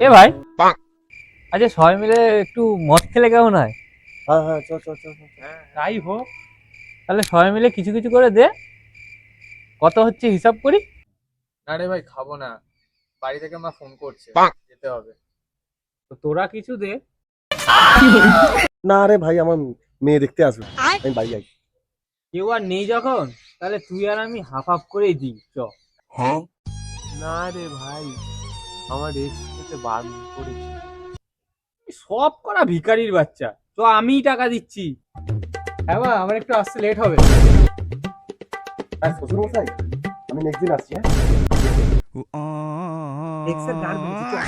এ ভাই, আচ্ছা সবাই মিলে একটু মদ খেলে কেমন হয়? হ্যাঁ হ্যাঁ, চল চল চল চল। তাই হোক, তাহলে সবাই মিলে কিছু কিছু করে দে। কত হচ্ছে হিসাব করি। না রে ভাই, খাবো না। বাড়ি থেকে মা ফোন করছে, যেতে হবে। তো তোরা কিছু দে। না রে ভাই, আমার মেয়ে দেখতে আসবে, আমি বাড়ি যাই। কেউ আর নেই যখন, তাহলে তুই আর আমি হাফ হাফ করেই দিই চ। না রে ভাই, আমার এক্স খেতে বারণ করেছে। সব করা ভিখারির বাচ্চা, তো আমিই টাকা দিচ্ছি। হ্যাঁ মা, আমার একটু আসতে লেট হবে। আর শ্বশুর মশাই, আমি নেক্সট দিন আসছি, হ্যাঁ। এক্সের গান বলেছি, চল।